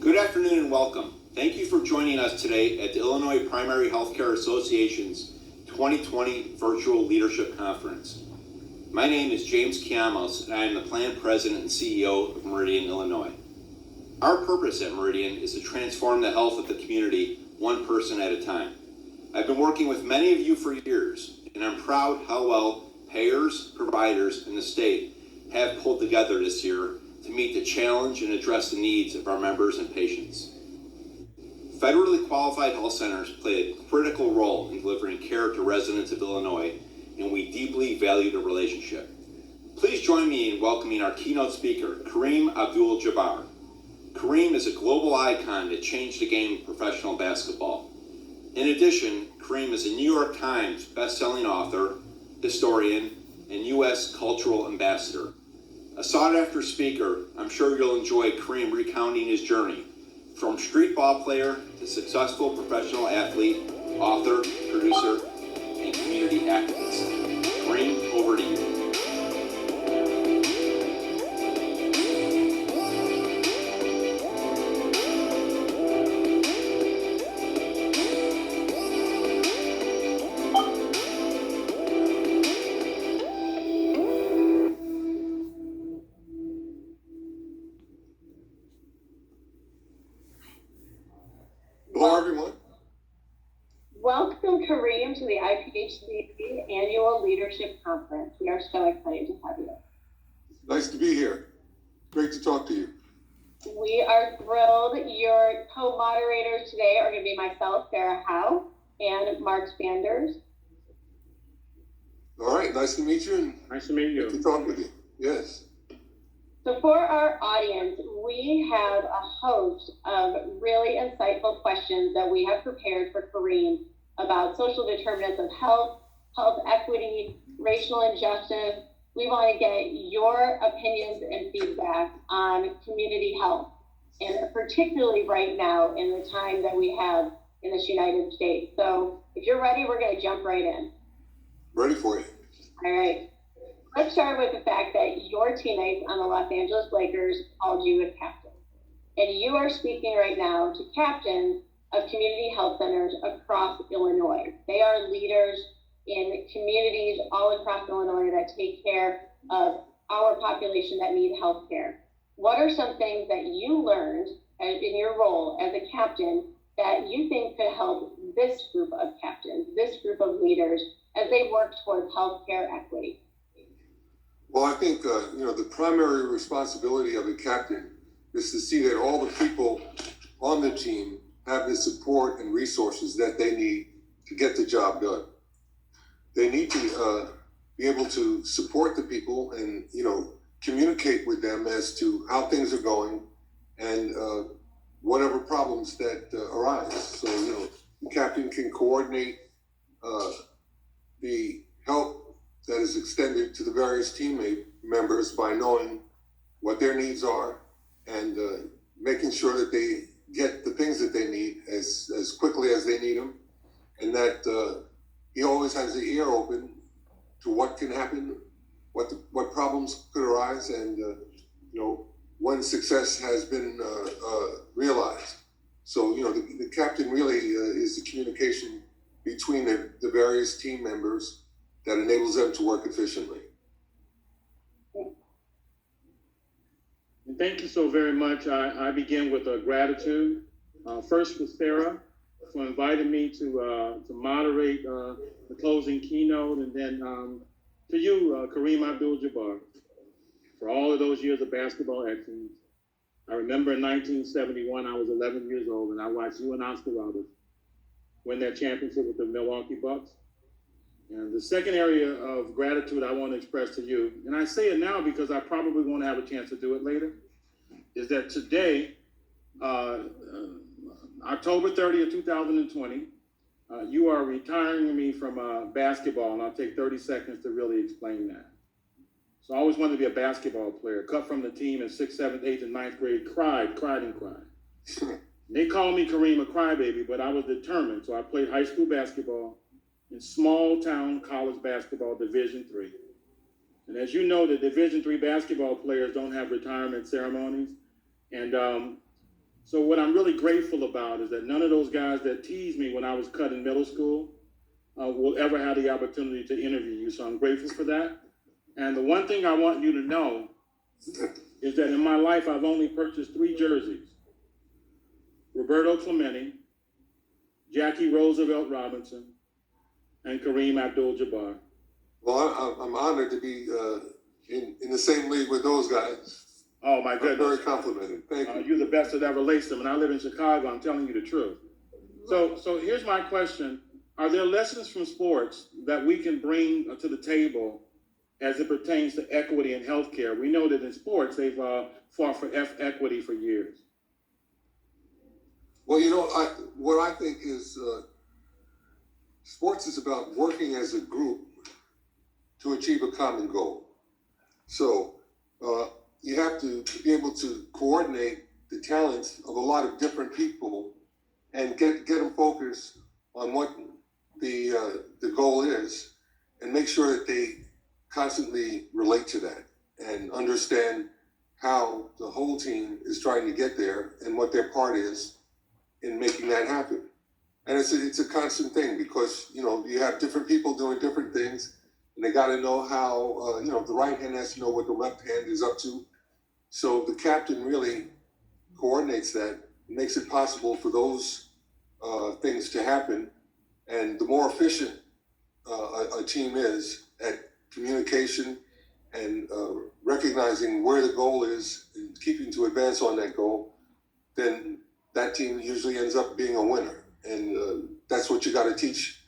Good afternoon and welcome. Thank you for joining us today at the Illinois Primary Healthcare Association's 2020 Virtual Leadership Conference. My name is James Kiamos, and I am the Plan President and CEO of Meridian, Illinois. Our purpose at Meridian is to transform the health of the community one person at a time. I've been working with many of you for years, and I'm proud how well payers, providers, and the state have pulled together this year to meet the challenge and address the needs of our members and patients. Federally qualified health centers play a critical role in delivering care to residents of Illinois, and we deeply value the relationship. Please join me in welcoming our keynote speaker, Kareem Abdul-Jabbar. Kareem is a global icon that changed the game of professional basketball. In addition, Kareem is a New York Times best-selling author, historian, and U.S. cultural ambassador. A sought-after speaker, I'm sure you'll enjoy Kareem recounting his journey from street ball player to successful professional athlete, author, producer, and community activist. Kareem, over to you. Hello, everyone. Welcome, Kareem, to the IPHCA Annual Leadership Conference. We are so excited to have you. Nice to be here. Great to talk to you. We are thrilled. Your co-moderators today are going to be myself, Sarah Howe, and Mark Sanders. All right, nice to meet you. And nice to meet you. Good to talk with you. Yes. So for our audience, we have a host of really insightful questions that we have prepared for Kareem about social determinants of health, health equity, racial injustice. We want to get your opinions and feedback on community health, and particularly right now in the time that we have in this United States. So if you're ready, we're going to jump right in. Ready for you. All right. Let's start with the fact that your teammates on the Los Angeles Lakers called you a captain. And you are speaking right now to captains of community health centers across Illinois. They are leaders in communities all across Illinois that take care of our population that need health care. What are some things that you learned in your role as a captain that you think could help this group of captains, this group of leaders, as they work towards healthcare equity? Well, I think, the primary responsibility of a captain is to see that all the people on the team have the support and resources that they need to get the job done. They need to be able to support the people and, communicate with them as to how things are going and whatever problems that arise. So, the captain can coordinate the help that is extended to the various teammate members by knowing what their needs are and making sure that they get the things that they need as quickly as they need them, and that he always has the ear open to what can happen, what problems could arise, and when success has been realized. So the captain really is the communication between the various team members that enables them to work efficiently. And thank you so very much. I begin with a gratitude. First for Sarah for inviting me to moderate the closing keynote, and then to you, Kareem Abdul-Jabbar, for all of those years of basketball excellence. I remember in 1971, I was 11 years old, and I watched you and Oscar Roberts win that championship with the Milwaukee Bucks. And the second area of gratitude I want to express to you, and I say it now because I probably won't have a chance to do it later, is that today, October 30th, 2020, you are retiring me from basketball, and I'll take 30 seconds to really explain that. So I always wanted to be a basketball player, cut from the team in 6th, 7th, 8th, and 9th grade, cried. They called me Kareem a crybaby, but I was determined, so I played high school basketball in small town college basketball, Division III. And as you know, the Division III basketball players don't have retirement ceremonies. And So what I'm really grateful about is that none of those guys that teased me when I was cut in middle school will ever have the opportunity to interview you. So I'm grateful for that. And the one thing I want you to know is that in my life, I've only purchased 3 jerseys: Roberto Clemente, Jackie Roosevelt Robinson, and Kareem Abdul-Jabbar. Well, I'm honored to be in the same league with those guys. Oh my goodness. I'm very complimented. Thank you. You're the best that ever laced them, and I live in Chicago. I'm telling you the truth. So here's my question. Are there lessons from sports that we can bring to the table as it pertains to equity in healthcare? We know that in sports, they've fought for equity for years. Well, you know, what I think is sports is about working as a group to achieve a common goal. So you have to be able to coordinate the talents of a lot of different people and get them focused on what the goal is, and make sure that they constantly relate to that and understand how the whole team is trying to get there and what their part is in making that happen. And it's a constant thing, because you know you have different people doing different things, and they got to know how the right hand has to know what the left hand is up to. So the captain really coordinates that, makes it possible for those things to happen. And the more efficient a team is at communication and recognizing where the goal is and keeping to advance on that goal, then that team usually ends up being a winner. And that's what you got to teach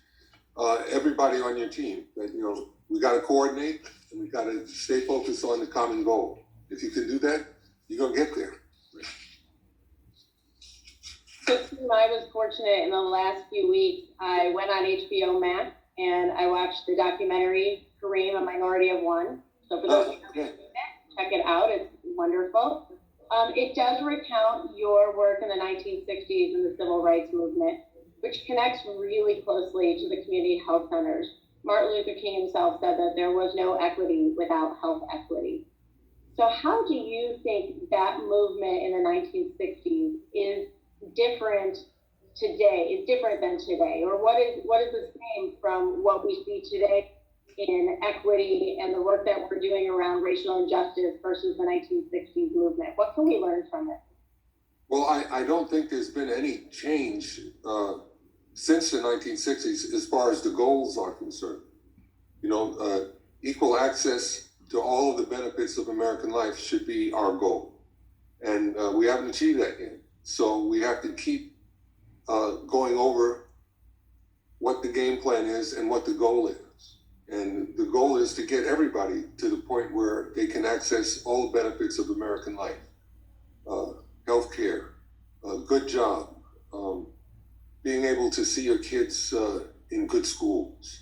everybody on your team, that we got to coordinate and we got to stay focused on the common goal. If you can do that, you're going to get there. So I was fortunate in the last few weeks. I went on HBO Max and I watched the documentary Kareem, A Minority of One. So for those who haven't seen it, check it out. It's wonderful. It does recount your work in the 1960s in the civil rights movement, which connects really closely to the community health centers. Martin Luther King himself said that there was no equity without health equity. So how do you think that movement in the 1960s is different than today? Or what is the same from what we see today in equity and the work that we're doing around racial injustice versus the 1960s movement? What can we learn from it? Well, I don't think there's been any change since the 1960s as far as the goals are concerned. Equal access to all of the benefits of American life should be our goal. And we haven't achieved that yet. So we have to keep going over what the game plan is and what the goal is. And the goal is to get everybody to the point where they can access all the benefits of American life. Health care, a good job, being able to see your kids in good schools.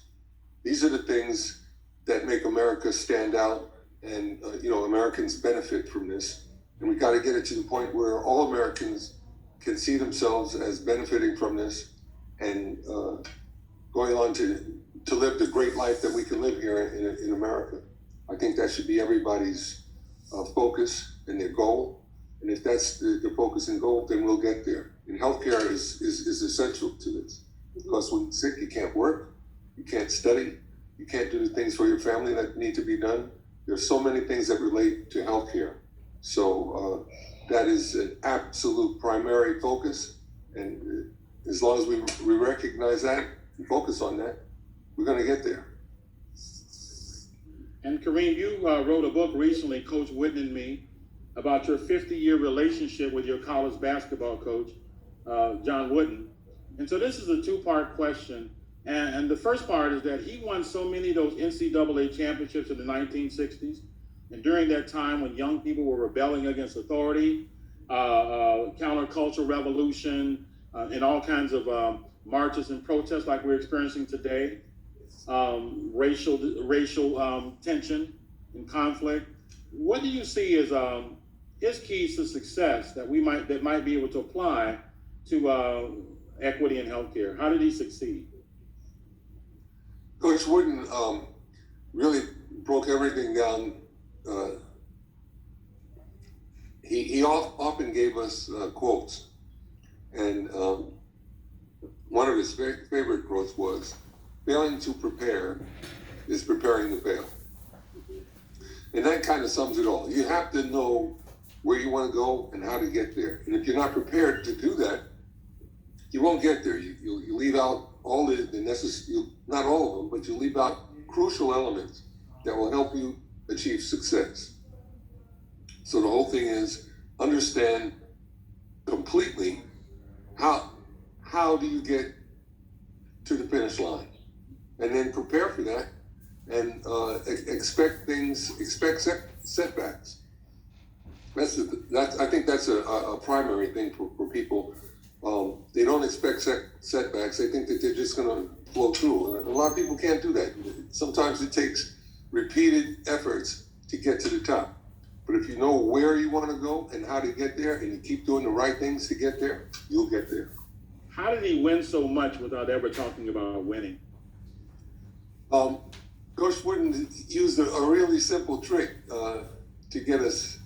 These are the things that make America stand out, and Americans benefit from this. And we got to get it to the point where all Americans can see themselves as benefiting from this and going on to live the great life that we can live here in America. I think that should be everybody's focus and their goal. And if that's the focus and goal, then we'll get there. And healthcare is essential to this. Because when you're sick, you can't work, you can't study, you can't do the things for your family that need to be done. There's so many things that relate to healthcare. So that is an absolute primary focus. And as long as we recognize that and focus on that, we're going to get there. And Kareem, you wrote a book recently, Coach Wooden and Me, about your 50-year relationship with your college basketball coach, John Wooden. And so this is a 2-part question. And the first part is that he won so many of those NCAA championships in the 1960s. And during that time when young people were rebelling against authority, countercultural revolution, and all kinds of marches and protests like we're experiencing today, racial tension and conflict. What do you see as his keys to success that might be able to apply to equity in healthcare? How did he succeed? Coach Wooden really broke everything down. he often gave us quotes, and one of his favorite quotes was, "Failing to prepare is preparing to fail." And that kind of sums it all. You have to know where you want to go and how to get there. And if you're not prepared to do that, you won't get there. You leave out all the necessary, not all of them, but you leave out crucial elements that will help you achieve success. So the whole thing is understand completely how do you get to the finish line, and then prepare for that, and expect setbacks. I think that's a primary thing for people. They don't expect setbacks. They think that they're just going to flow through. And a lot of people can't do that. Sometimes it takes repeated efforts to get to the top. But if you know where you want to go and how to get there, and you keep doing the right things to get there, you'll get there. How did he win so much without ever talking about winning? Coach Wooden used a really simple trick to get us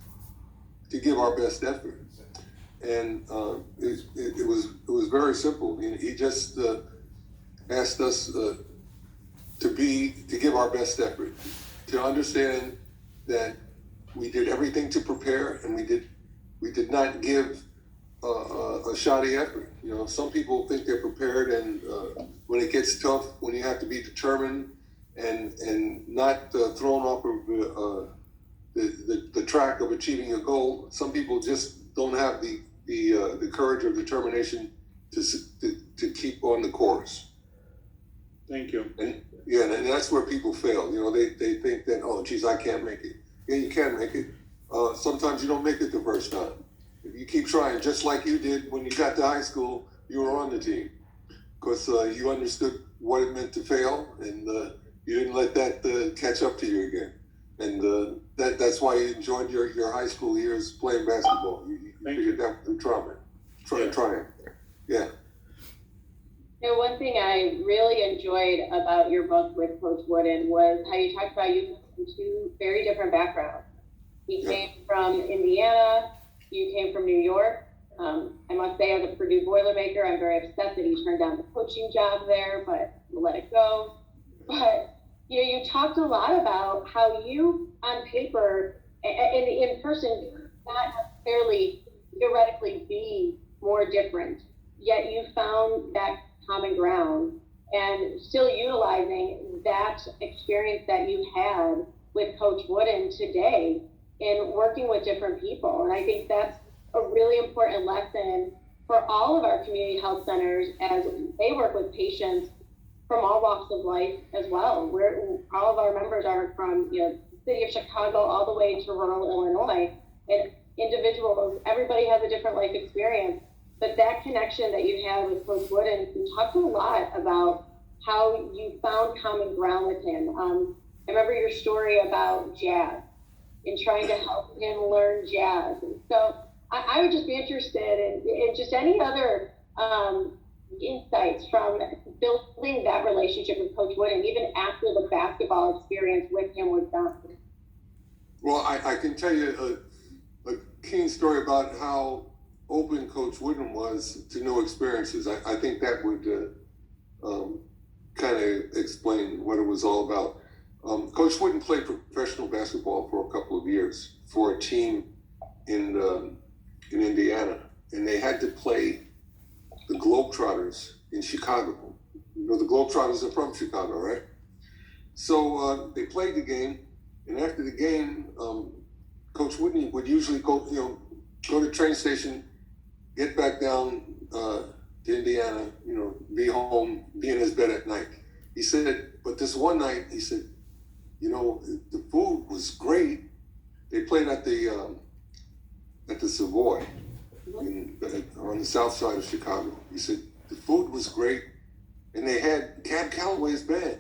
to give our best effort, and it was very simple. He just asked us to give our best effort, to understand that we did everything to prepare, and we did not give a shoddy effort. Some people think they're prepared, and when it gets tough, when you have to be determined and not thrown off of the track of achieving a goal, some people just don't have the courage or determination to keep on the course. Thank you. And that's where people fail. They think that, oh, geez, I can't make it. Yeah, you can make it. Sometimes you don't make it the first time. If you keep trying, just like you did when you got to high school, you were on the team because you understood what it meant to fail, and you didn't let that catch up to you again. And that's why you enjoyed your high school years playing basketball. You figured that through trying. Yeah. One thing I really enjoyed about your book with Coach Wooden was how you talked about you from two very different backgrounds. He came from Indiana, you came from New York. I must say, as a Purdue Boilermaker, I'm very upset that he turned down the coaching job there, but we'll let it go. But you talked a lot about how you, on paper, and in person, not necessarily theoretically be more different, yet you found that common ground and still utilizing that experience that you had with Coach Wooden today in working with different people. And I think that's a really important lesson for all of our community health centers as they work with patients from all walks of life as well. All of our members are from the city of Chicago all the way to rural Illinois, and individuals, everybody has a different life experience. But that connection that you had with Coach Wooden, you talked a lot about how you found common ground with him. I remember your story about jazz and trying to help him learn jazz. And so I would just be interested in just any other insights from building that relationship with Coach Wooden, even after the basketball experience with him was done. Well, I can tell you a keen story about how open Coach Wooden was to new experiences. I think that would kind of explain what it was all about. Coach Wooden played professional basketball for a couple of years for a team in Indiana, and they had to play the Globetrotters in Chicago. The Globetrotters are from Chicago, right? So they played the game, and after the game, Coach Wooden would usually go to the train station, get back down to Indiana, be home, be in his bed at night. He said, but this one night, he said, the food was great. They played at the Savoy on the south side of Chicago. He said, the food was great, and they had Cab Calloway's band.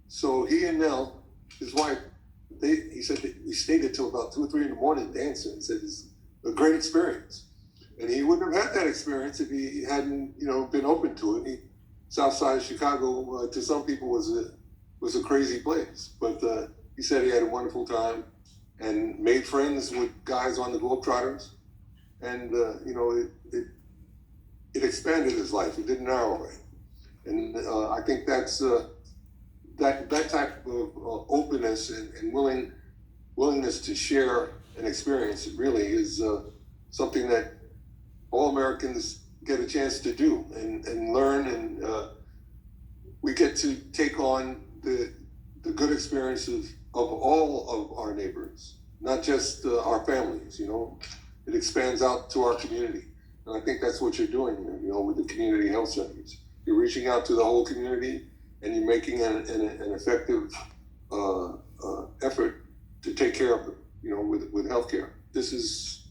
So he and Nell, his wife, he said that we stayed until about 2 or 3 in the morning dancing. He said it's a great experience. And he wouldn't have had that experience if he hadn't, been open to it. South side of Chicago, to some people, was a crazy place. But he said he had a wonderful time and made friends with guys on the Globetrotters. and it expanded his life. It didn't narrow it, and I think that's that type of openness and willingness to share an experience really is something that all Americans get a chance to do and learn, and we get to take on the good experiences of all of our neighbors, not just our families. It expands out to our community, and I think that's what you're doing here, with the community health centers. You're reaching out to the whole community, and you're making an effective effort to take care of them, with healthcare. This is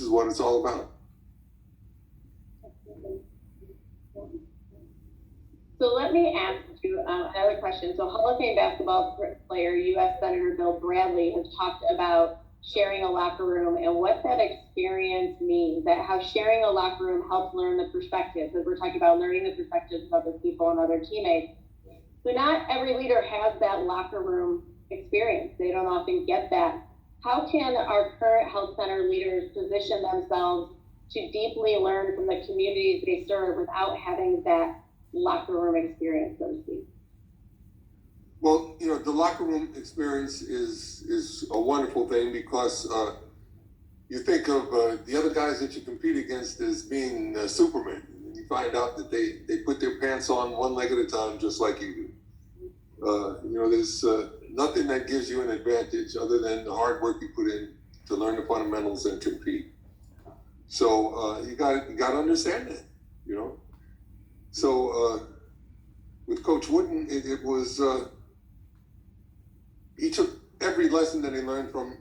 what it's all about. So let me ask you another question. So Hall of Fame basketball player, U.S. Senator Bill Bradley, has talked about sharing a locker room and what that experience means, that how sharing a locker room helps learn the perspectives, as we're talking about learning the perspectives of other people and other teammates. But not every leader has that locker room experience. They don't often get that. How can our current health center leaders position themselves to deeply learn from the communities they serve without having that locker room experience, so to speak? Well, the locker room experience is a wonderful thing because you think of the other guys that you compete against as being Superman, and you find out that they put their pants on one leg at a time, just like you do. There's nothing that gives you an advantage other than the hard work you put in to learn the fundamentals and compete. So you got to understand that, So with Coach Wooden, it was he took every lesson that he learned from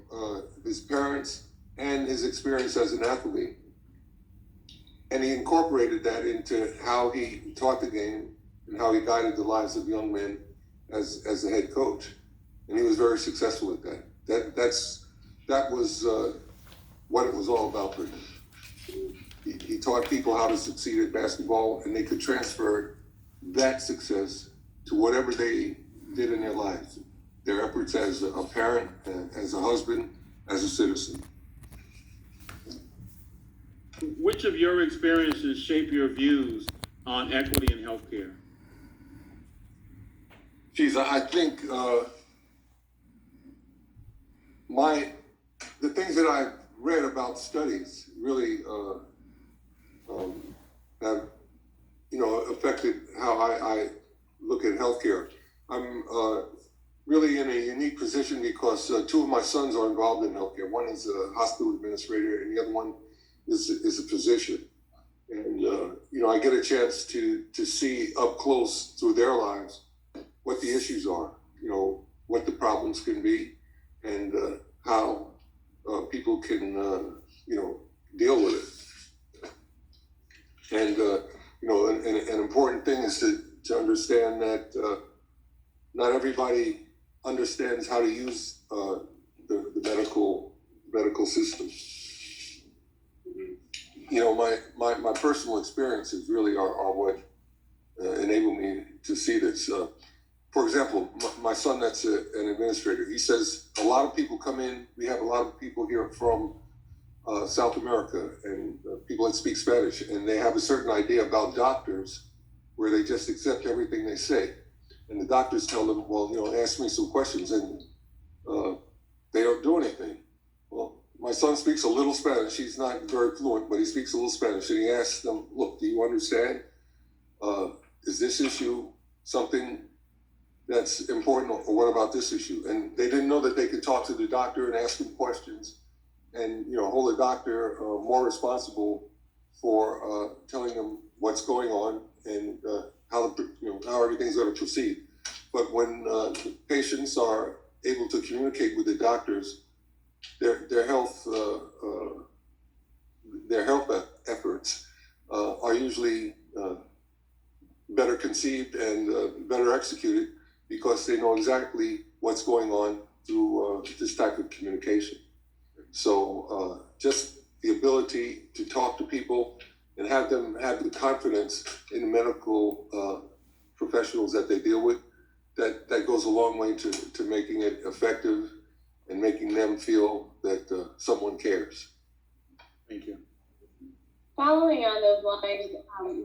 his parents and his experience as an athlete, and he incorporated that into how he taught the game and how he guided the lives of young men as a head coach, and he was very successful at that. That was what it was all about for him. He taught people how to succeed at basketball, and they could transfer that success to whatever they did in their lives, their efforts as a parent, as a husband, as a citizen. Which of your experiences shape your views on equity in healthcare? Geez, I think the things that I've read about studies really have affected how I look at healthcare. I'm really in a unique position because two of my sons are involved in healthcare. One is a hospital administrator, and the other one is a physician. And I get a chance to see up close through their lives what the issues are, what the problems can be, and how people can deal with it. And an important thing is to understand that not everybody understands how to use the medical system. My personal experiences really are what enable me to see this. For example, my son that's an administrator, he says a lot of people come in, we have a lot of people here from South America and people that speak Spanish, and they have a certain idea about doctors where they just accept everything they say. And the doctors tell them, well, ask me some questions, and they don't do anything. Well, my son speaks a little Spanish. He's not very fluent, but he speaks a little Spanish. And he asks them, look, do you understand? Is this issue something that's important, or what about this issue? And they didn't know that they could talk to the doctor and ask him questions and hold the doctor more responsible for telling them what's going on and how everything's going to proceed. But when patients are able to communicate with the doctors, their health efforts are usually better conceived and better executed because they know exactly what's going on through this type of communication. So just the ability to talk to people and have them have the confidence in the medical professionals that they deal with, that goes a long way to making it effective and making them feel that someone cares. Thank you. Following on those lines,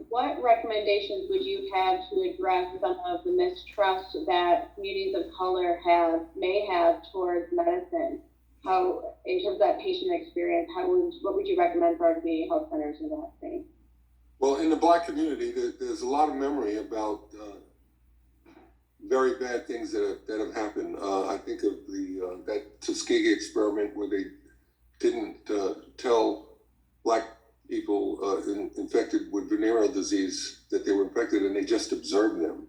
what recommendations would you have to address some of the mistrust that communities of color may have towards medicine? How, in terms of that patient experience, what would you recommend for our community health centers in that thing? Well, in the Black community, there's a lot of memory about very bad things that have happened. I think of that Tuskegee experiment where they didn't tell Black people infected with venereal disease that they were infected, and they just observed them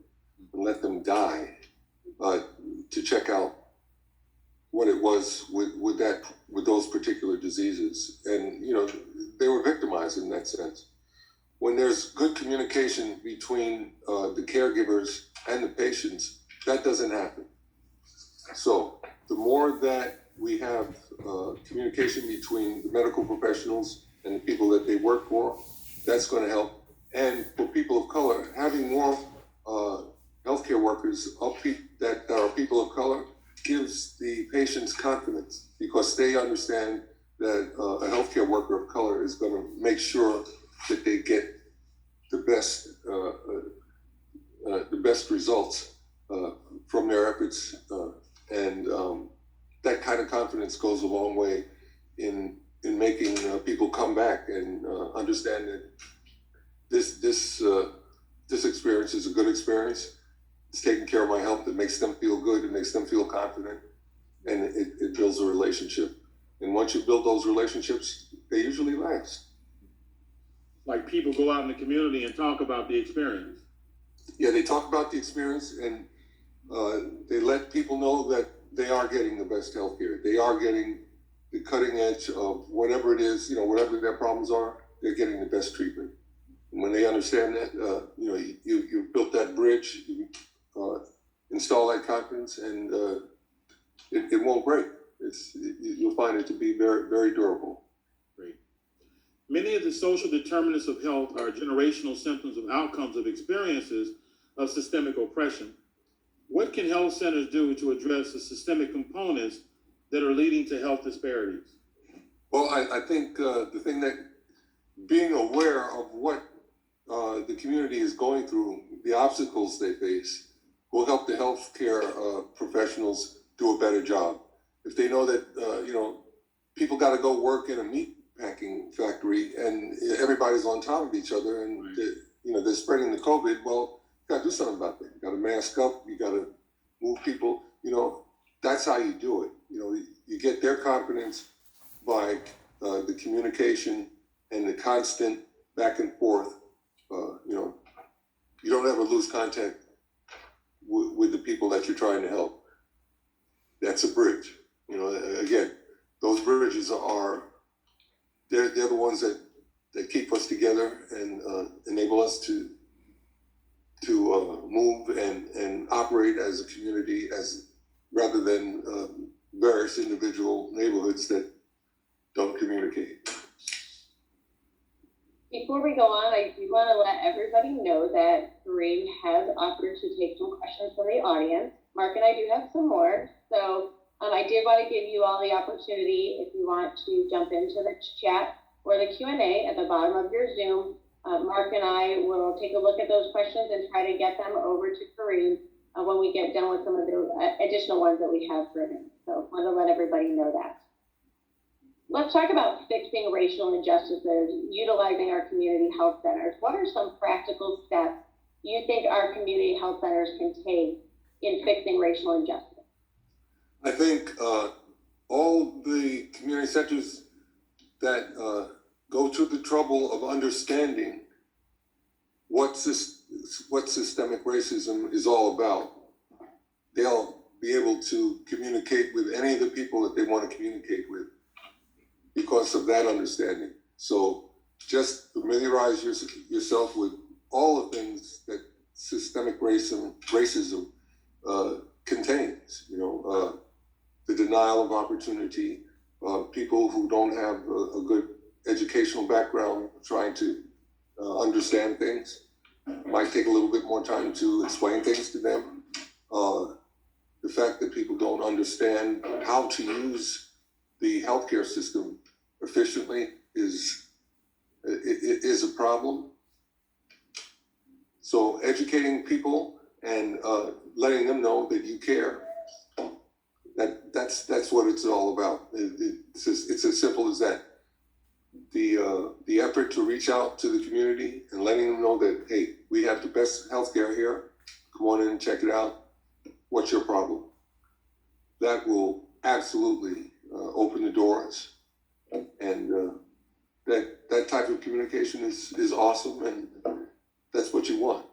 and let them die to check out what it was with those particular diseases. And they were victimized in that sense. When there's good communication between the caregivers and the patients, that doesn't happen. So the more that we have communication between the medical professionals and the people that they work for, that's going to help. And for people of color, having more healthcare workers that are people of color gives the patients confidence, because they understand that a healthcare worker of color is going to make sure that they get the best results from their efforts, and that kind of confidence goes a long way in making people come back and understand that this experience is a good experience. It's taking care of my health. It makes them feel good. It makes them feel confident, and it builds a relationship. And once you build those relationships, they usually last. Like people go out in the community and talk about the experience. Yeah, they talk about the experience, and they let people know that they are getting the best health care. They are getting the cutting edge of whatever it is, whatever their problems are, they're getting the best treatment. And when they understand that, you built that bridge, you install that confidence, and it won't break. You'll find it to be very, very durable. Great. Many of the social determinants of health are generational symptoms of outcomes of experiences of systemic oppression. What can health centers do to address the systemic components that are leading to health disparities? Well, I think the thing that being aware of what the community is going through, the obstacles they face, will help the healthcare professionals do a better job. If they know that people got to go work in a meat packing factory and everybody's on top of each other, and right. They're spreading the COVID, well, you got to do something about that. You got to mask up. You got to move people. That's how you do it. You get their confidence by the communication and the constant back and forth. You don't ever lose contact with the people that you're trying to help. That's a bridge. Again, those bridges they're the ones that keep us together and enable us to move and operate as a community, rather than various individual neighborhoods that don't communicate. Before we go on, I do want to let everybody know that Kareem has offered to take some questions from the audience. Mark and I do have some more. So I did want to give you all the opportunity, if you want to jump into the chat or the Q&A at the bottom of your Zoom. Mark and I will take a look at those questions and try to get them over to Kareem when we get done with some of the additional ones that we have for him. So I want to let everybody know that. Let's talk about fixing racial injustices, utilizing our community health centers. What are some practical steps you think our community health centers can take in fixing racial injustice? I think all the community centers that go to the trouble of understanding what systemic racism is all about, they'll be able to communicate with any of the people that they want to communicate with because of that understanding. So just familiarize yourself with all the things that systemic racism contains. The denial of opportunity, people who don't have a good educational background trying to understand things. It might take a little bit more time to explain things to them. The fact that people don't understand how to use the healthcare system efficiently is it is a problem. So educating people and letting them know that you care, that's what it's all about. It's as simple as that. The effort to reach out to the community and letting them know that, hey, we have the best healthcare here. Come on in and check it out. What's your problem? That will absolutely open the doors, and that type of communication is awesome, and that's what you want.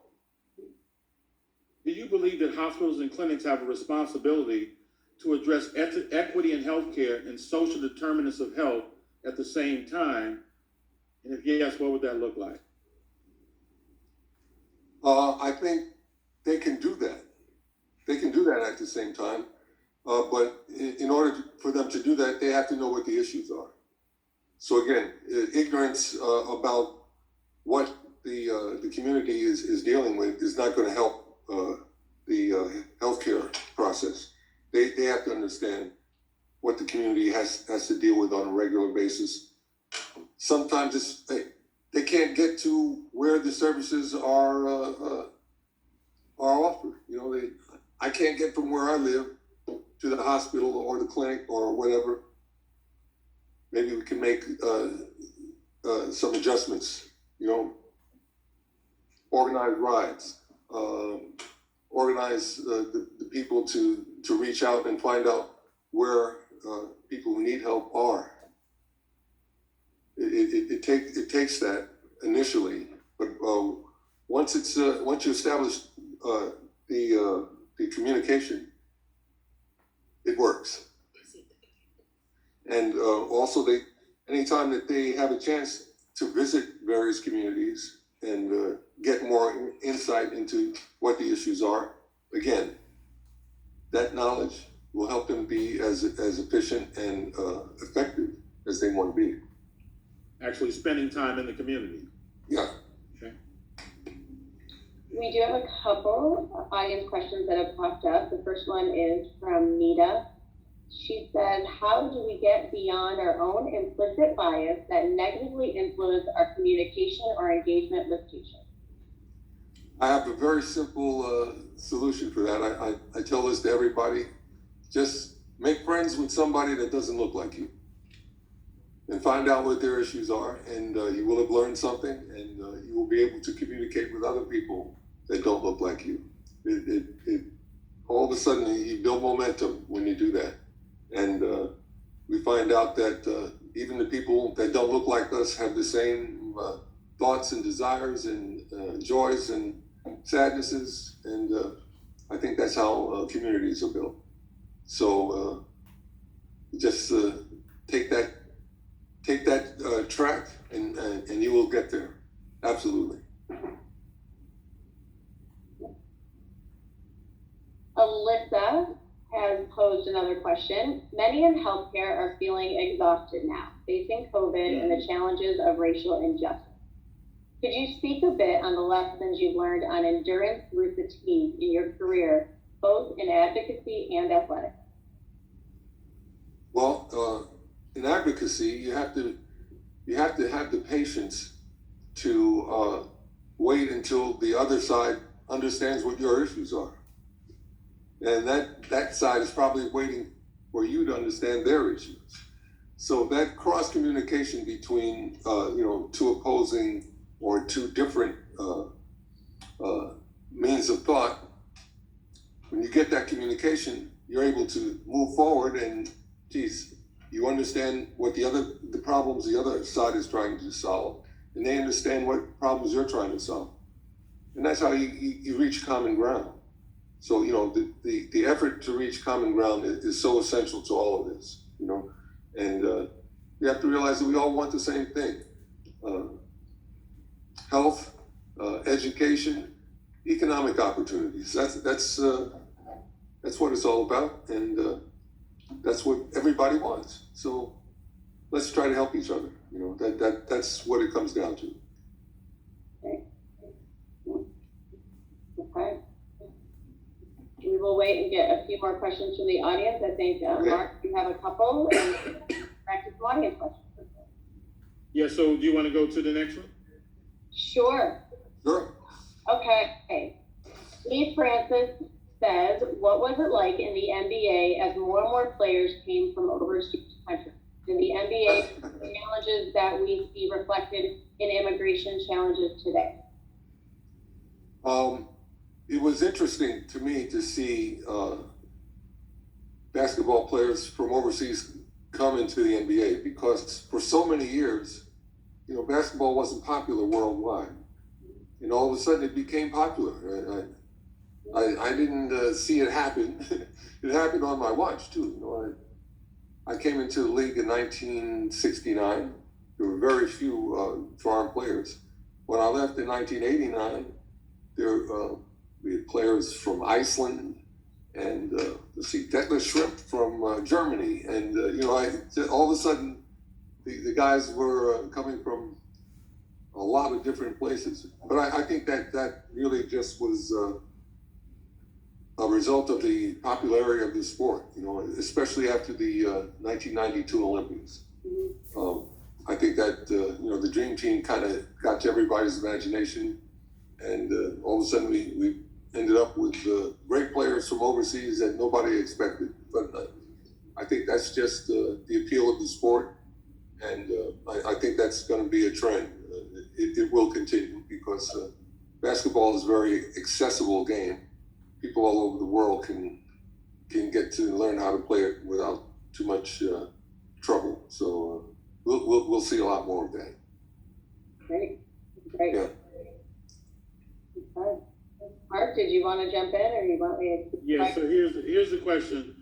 Do you believe that hospitals and clinics have a responsibility to address equity in healthcare and social determinants of health at the same time? And if yes, what would that look like? I think they can do that. They can do that at the same time. But in order for them to do that, they have to know what the issues are. So again, ignorance about what the community is dealing with is not going to help the healthcare process. They have to understand what the community has to deal with on a regular basis. Sometimes they can't get to where the services are offered. I can't get from where I live to the hospital or the clinic or whatever. Maybe we can make some adjustments. Organize rides, organize the people to reach out and find out where people who need help are. It takes that initially, but once you establish the communication, it works. And also, anytime that they have a chance to visit various communities and get more insight into what the issues are, again, that knowledge will help them be as efficient and effective as they want to be. Actually spending time in the community. Yeah. Okay. We do have a couple audience questions that have popped up. The first one is from Nita. She said, how do we get beyond our own implicit bias that negatively influence our communication or engagement with patients? I have a very simple solution for that. I tell this to everybody. Just make friends with somebody that doesn't look like you. And find out what their issues are, and you will have learned something, and you will be able to communicate with other people that don't look like you. All of a sudden, you build momentum when you do that. And we find out that even the people that don't look like us have the same thoughts and desires and joys and sadnesses, and I think that's how communities are built. So just take that track, and you will get there. Absolutely. Alyssa has posed another question. Many in healthcare are feeling exhausted now, facing COVID and the challenges of racial injustice. Could you speak a bit on the lessons you've learned on endurance through fatigue in your career, both in advocacy and athletics? Well, in advocacy, you have to have the patience to wait until the other side understands what your issues are. And that side is probably waiting for you to understand their issues. So that cross communication between two opposing or two different means of thought, when you get that communication, you're able to move forward, and you understand what the problems the other side is trying to solve, and they understand what problems you're trying to solve, and that's how you reach common ground. So the effort to reach common ground is so essential to all of this, and you have to realize that we all want the same thing: health, education, economic opportunities. That's what it's all about, and that's what everybody wants. So let's try to help each other. That's what it comes down to. Okay. We will wait and get a few more questions from the audience. I think, Mark, you have a couple, and back to some audience questions. Yeah, so do you want to go to the next one? Sure. Sure. Okay. Steve Francis says, what was it like in the NBA as more and more players came from overseas countries? In the NBA, challenges that we see reflected in immigration challenges today. It was interesting to me to see basketball players from overseas come into the NBA because for so many years, basketball wasn't popular worldwide. And all of a sudden it became popular. I didn't see it happen. It happened on my watch too. I came into the league in 1969. There were very few foreign players. When I left in 1989, we had players from Iceland and Detlef Schrempf from Germany, and all of a sudden the guys were coming from a lot of different places. But I think that really just was a result of the popularity of the sport, especially after the 1992 Olympics. I think that the dream team kind of got to everybody's imagination, and all of a sudden we ended up with great players from overseas that nobody expected. But I think that's just the appeal of the sport, and I think that's going to be a trend. It will continue because basketball is a very accessible game. People all over the world can get to learn how to play it without too much trouble. So we'll see a lot more of that. Great. Yeah. Okay. Mark, did you want to jump in, or you want me to? Yeah, so here's the question.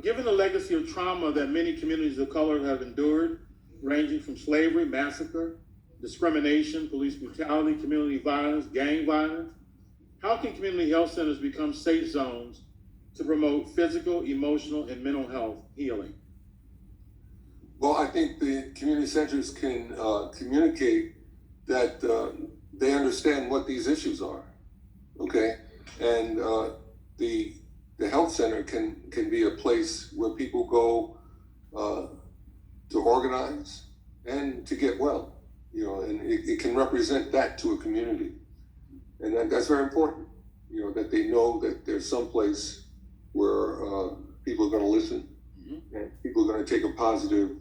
Given the legacy of trauma that many communities of color have endured, ranging from slavery, massacre, discrimination, police brutality, community violence, gang violence, how can community health centers become safe zones to promote physical, emotional, and mental health healing? Well, I think the community centers can communicate that they understand what these issues are, okay? And the health center can be a place where people go to organize and to get well, and it can represent that to a community. And that's very important, that they know that there's some place where people are going to listen, and people are going to take a positive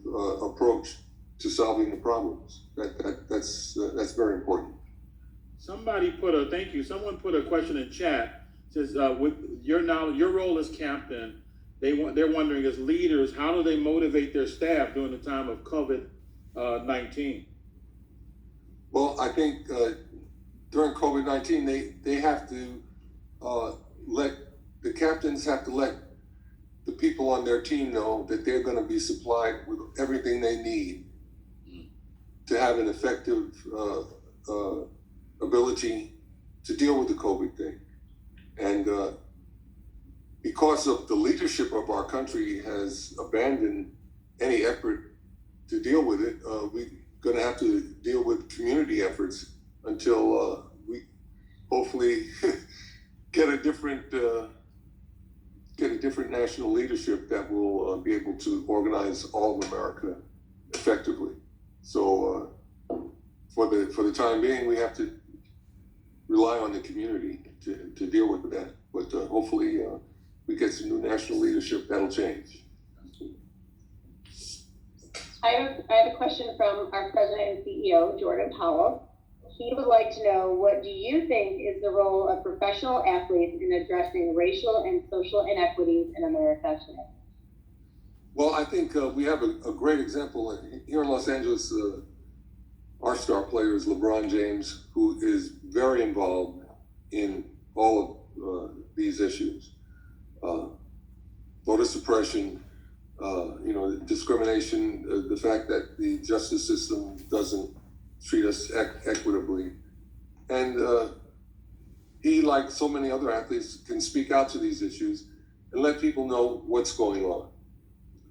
approach to solving the problems. That's very important. Someone put a question in chat. Says, with your knowledge, your role as captain, they're wondering as leaders, how do they motivate their staff during the time of COVID-19? Well, I think during COVID-19, they have to the captains have to let the people on their team know that they're going to be supplied with everything they need to have an effective ability to deal with the COVID thing. And because of the leadership of our country has abandoned any effort to deal with it, we're going to have to deal with community efforts until we hopefully get a different national leadership that will be able to organize all of America effectively. So for the time being, we have to rely on the community to deal with that. But hopefully we get some new national leadership that'll change. I have a question from our president and CEO, Jordan Powell. He would like to know, what do you think is the role of professional athletes in addressing racial and social inequities in America today? Well, I think we have a great example here in Los Angeles. Our star player is LeBron James, who is very involved in all of these issues. Voter suppression, discrimination, the fact that the justice system doesn't treat us equitably. And he, like so many other athletes, can speak out to these issues and let people know what's going on.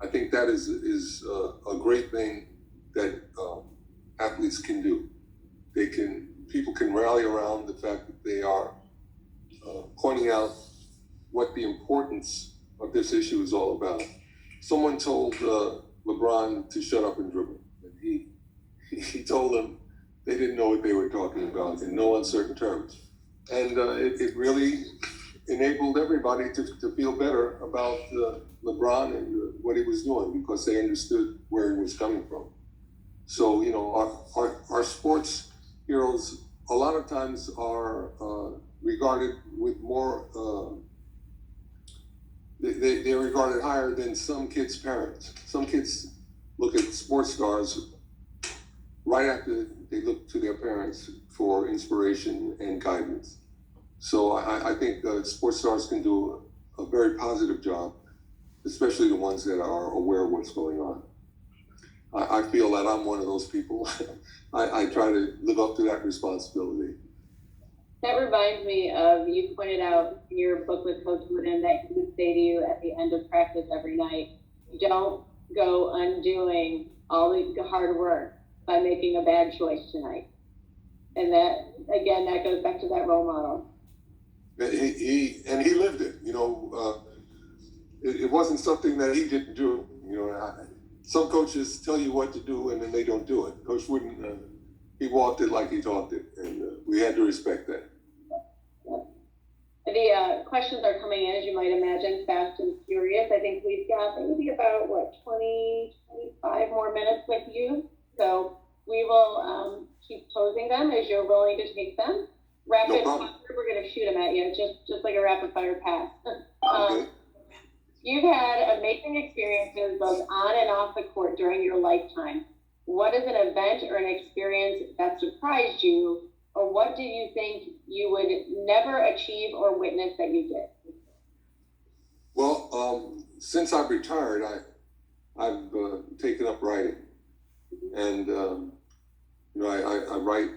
I think that is a great thing that athletes can do. People can rally around the fact that they are pointing out what the importance of this issue is all about. Someone told LeBron to shut up and dribble. And he told them they didn't know what they were talking about in no uncertain terms. And it really enabled everybody to feel better about LeBron and what he was doing, because they understood where he was coming from. So, you know, our sports heroes a lot of times are regarded with more, they're regarded higher than some kids' parents. Some kids look at sports stars right after they look to their parents for inspiration and guidance. So I think sports stars can do a very positive job, especially the ones that are aware of what's going on. I feel that I'm one of those people. I try to live up to that responsibility. That reminds me of, you pointed out in your book with Coach Wooden that he would say to you at the end of practice every night, don't go undoing all the hard work by making a bad choice tonight. And that, again, that goes back to that role model. He lived it. You know, it wasn't something that he didn't do. You know, some coaches tell you what to do and then they don't do it. Coach Wooden, he walked it like he talked it, and we had to respect that. The questions are coming in, as you might imagine, fast and furious. I think we've got maybe about, 25 more minutes with you. So we will keep posing them as you're willing to take them. Rapid fire, we're going to shoot them at you, just like a rapid fire pass. Okay. You've had amazing experiences both on and off the court during your lifetime. What is an event or an experience that surprised you, or what do you think you would never achieve or witness that you did? Well, since I've retired, I've taken up writing, and you know, I write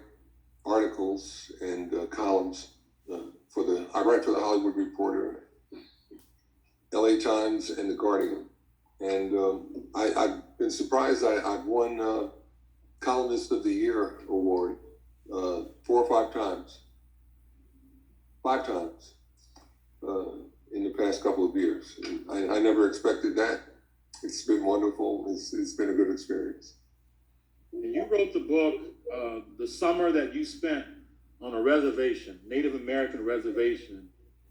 articles and columns I write for the Hollywood Reporter, LA Times, and the Guardian, and I've been surprised. I've won Columnist of the Year award 4 or 5 times. 5 times in the past couple of years. I never expected that. It's been wonderful. It's been a good experience. You wrote the book, the summer that you spent on a reservation, Native American reservation,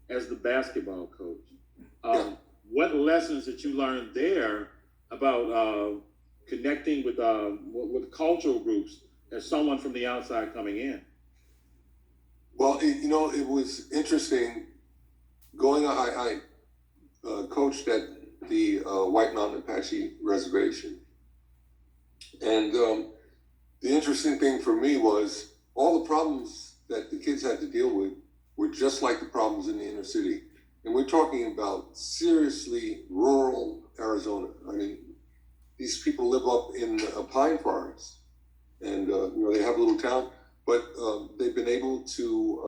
as the basketball coach. Yeah. What lessons that you learned there about connecting with cultural groups as someone from the outside coming in? Well, you know, it was interesting going. I coached at the White Mountain Apache Reservation, and the interesting thing for me was all the problems that the kids had to deal with were just like the problems in the inner city. And we're talking about seriously rural Arizona. I mean, these people live up in a pine forest, and you know, they have a little town, but they've been able to